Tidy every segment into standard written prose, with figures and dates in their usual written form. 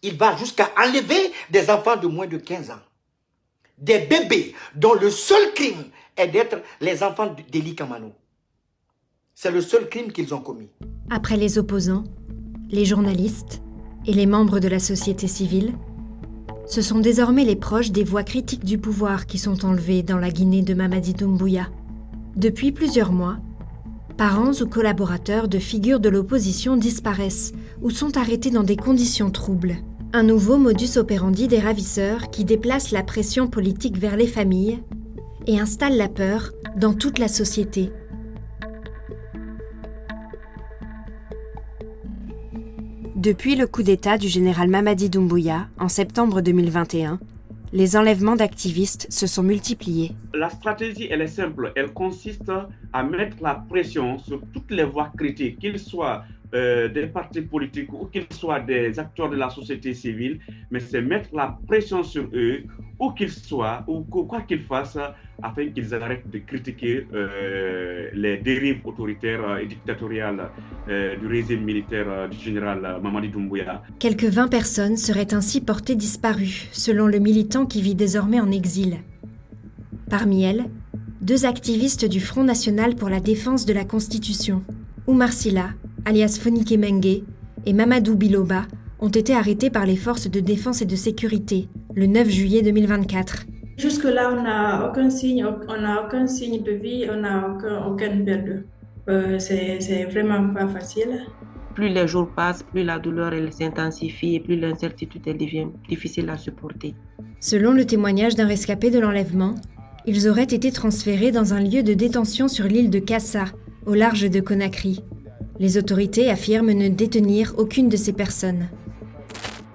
Il va jusqu'à enlever des enfants de moins de 15 ans. Des bébés dont le seul crime est d'être les enfants d'Ely Kamano. C'est le seul crime qu'ils ont commis. Après les opposants, les journalistes et les membres de la société civile, ce sont désormais les proches des voix critiques du pouvoir qui sont enlevés dans la Guinée de Mamadi Doumbouya. Depuis plusieurs mois, parents ou collaborateurs de figures de l'opposition disparaissent ou sont arrêtés dans des conditions troubles. Un nouveau modus operandi des ravisseurs qui déplace la pression politique vers les familles et installe la peur dans toute la société. Depuis le coup d'État du général Mamadi Doumbouya en septembre 2021, les enlèvements d'activistes se sont multipliés. La stratégie, elle est simple. Elle consiste à mettre la pression sur toutes les voix critiques, qu'ils soient des partis politiques ou qu'ils soient des acteurs de la société civile, mais c'est mettre la pression sur eux, où qu'ils soient, ou quoi qu'ils fassent, afin qu'ils arrêtent de critiquer les dérives autoritaires et dictatoriales du régime militaire du général Mamadi Doumbouya. Quelques 20 personnes seraient ainsi portées disparues, selon le militant qui vit désormais en exil. Parmi elles, 2 activistes du Front national pour la défense de la Constitution, Oumar Silla, alias Fonike Mengue, et Mamadou Biloba, ont été arrêtés par les forces de défense et de sécurité le 9 juillet 2024. Jusque-là, on n'a aucun signe de vie, on n'a aucun perdu. C'est vraiment pas facile. Plus les jours passent, plus la douleur elle s'intensifie et plus l'incertitude elle devient difficile à supporter. Selon le témoignage d'un rescapé de l'enlèvement, ils auraient été transférés dans un lieu de détention sur l'île de Kassa, au large de Conakry. Les autorités affirment ne détenir aucune de ces personnes.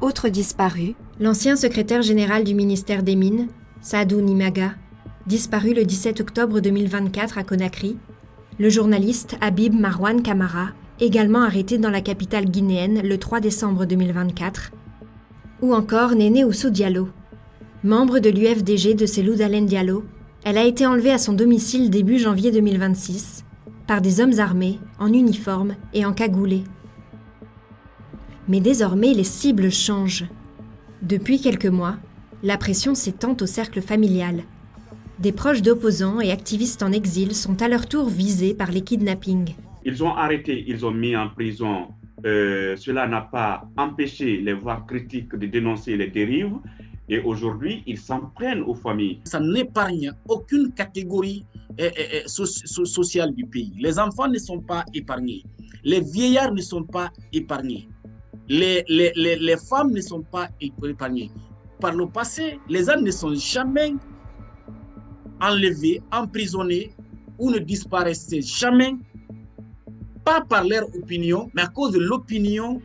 Autre disparu, l'ancien secrétaire général du ministère des Mines, Sadou Nimaga, disparu le 17 octobre 2024 à Conakry, le journaliste Habib Marwan Kamara, également arrêté dans la capitale guinéenne le 3 décembre 2024, ou encore Néné Oussou Diallo. Membre de l'UFDG de Cellou Dalein Diallo, elle a été enlevée à son domicile début janvier 2026 par des hommes armés, en uniforme et en cagoulés. Mais désormais, les cibles changent. Depuis quelques mois, la pression s'étend au cercle familial. Des proches d'opposants et activistes en exil sont à leur tour visés par les kidnappings. Ils ont arrêté, ils ont mis en prison. Cela n'a pas empêché les voix critiques de dénoncer les dérives. Et aujourd'hui, ils s'en prennent aux familles. Ça n'épargne aucune catégorie sociale du pays. Les enfants ne sont pas épargnés. Les vieillards ne sont pas épargnés. Les femmes ne sont pas épargnées. Par le passé, les ânes ne sont jamais enlevés, emprisonnés ou ne disparaissaient jamais, pas par leur opinion, mais à cause de l'opinion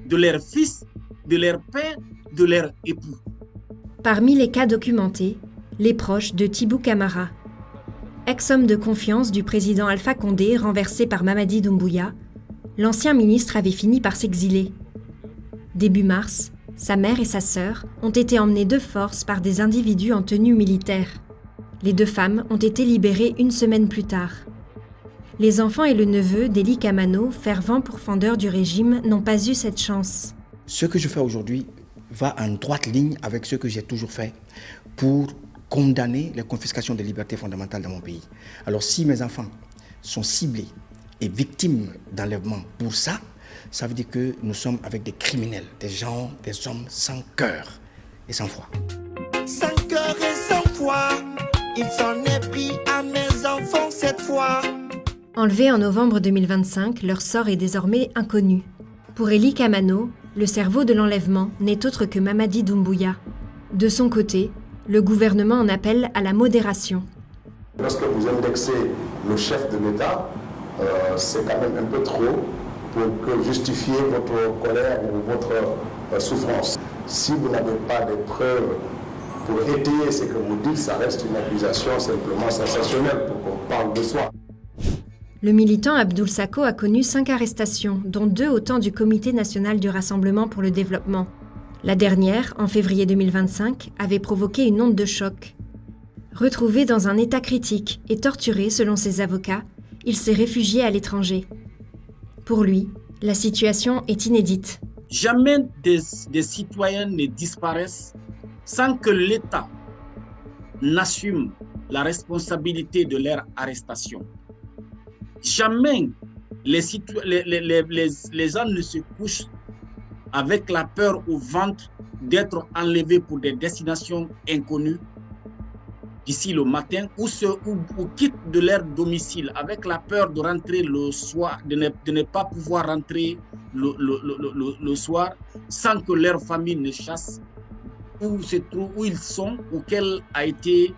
de leur fils, de leur père, de leur époux. Parmi les cas documentés, les proches de Tibou Camara, ex-homme de confiance du président Alpha Condé renversé par Mamadi Doumbouya, l'ancien ministre avait fini par s'exiler. Début mars, sa mère et sa sœur ont été emmenées de force par des individus en tenue militaire. Les 2 femmes ont été libérées 1 semaine plus tard. Les enfants et le neveu d'Ely Kamano, fervent pourfendeur du régime, n'ont pas eu cette chance. Ce que je fais aujourd'hui va en droite ligne avec ce que j'ai toujours fait pour condamner les confiscations des libertés fondamentales dans mon pays. Alors si mes enfants sont ciblés et victimes d'enlèvement pour ça, ça veut dire que nous sommes avec des criminels, des gens, des hommes sans cœur et sans foi. Sans cœur et sans foi, il s'en est pris à mes enfants cette fois. Enlevés en novembre 2025, leur sort est désormais inconnu. Pour Ely Kamano, le cerveau de l'enlèvement n'est autre que Mamadi Doumbouya. De son côté, le gouvernement en appelle à la modération. Lorsque vous indexez le chef de l'État, c'est quand même un peu trop pour justifier votre colère ou votre souffrance. Si vous n'avez pas de preuves pour étayer ce que vous dites, ça reste une accusation simplement sensationnelle pour qu'on parle de soi. Le militant Abdoul Sako a connu 5 arrestations, dont 2 au temps du Comité national du Rassemblement pour le développement. La dernière, en février 2025, avait provoqué une onde de choc. Retrouvé dans un état critique et torturé selon ses avocats, il s'est réfugié à l'étranger. Pour lui, la situation est inédite. Jamais des citoyens ne disparaissent sans que l'État n'assume la responsabilité de leur arrestation. Jamais les gens ne se couchent avec la peur au ventre d'être enlevés pour des destinations inconnues d'ici le matin ou quittent de leur domicile avec la peur de rentrer le soir, de ne pas pouvoir rentrer le soir sans que leur famille ne chasse où ils sont ou quelle a été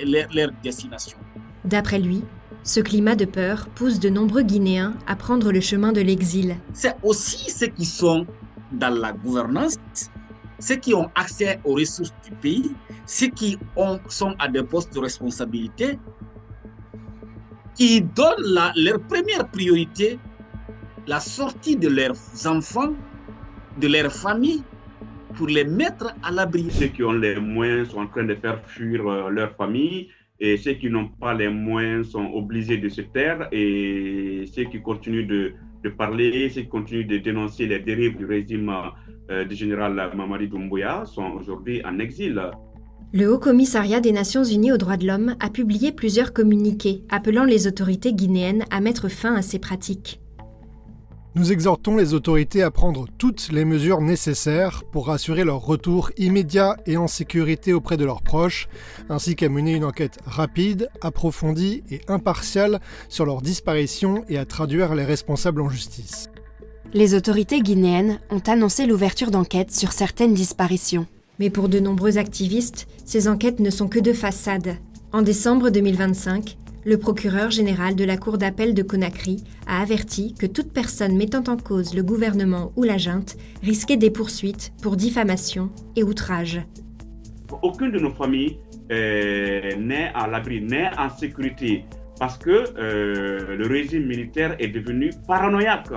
leur destination. D'après lui, ce climat de peur pousse de nombreux Guinéens à prendre le chemin de l'exil. C'est aussi ceux qui sont dans la gouvernance, ceux qui ont accès aux ressources du pays, ceux qui sont à des postes de responsabilité, qui donnent leur première priorité, la sortie de leurs enfants, de leurs familles, pour les mettre à l'abri. Ceux qui ont les moyens sont en train de faire fuir leur famille, et ceux qui n'ont pas les moyens sont obligés de se taire, et ceux qui continuent de parler, ceux qui continuent de dénoncer les dérives du régime du général Mamadi Doumbouya sont aujourd'hui en exil. Le Haut Commissariat des Nations Unies aux droits de l'homme a publié plusieurs communiqués appelant les autorités guinéennes à mettre fin à ces pratiques. Nous exhortons les autorités à prendre toutes les mesures nécessaires pour assurer leur retour immédiat et en sécurité auprès de leurs proches, ainsi qu'à mener une enquête rapide, approfondie et impartiale sur leur disparition et à traduire les responsables en justice. Les autorités guinéennes ont annoncé l'ouverture d'enquêtes sur certaines disparitions. Mais pour de nombreux activistes, ces enquêtes ne sont que de façade. En décembre 2025, le procureur général de la Cour d'appel de Conakry a averti que toute personne mettant en cause le gouvernement ou la junte risquait des poursuites pour diffamation et outrage. Aucune de nos familles n'est à l'abri, n'est en sécurité, parce que le régime militaire est devenu paranoïaque.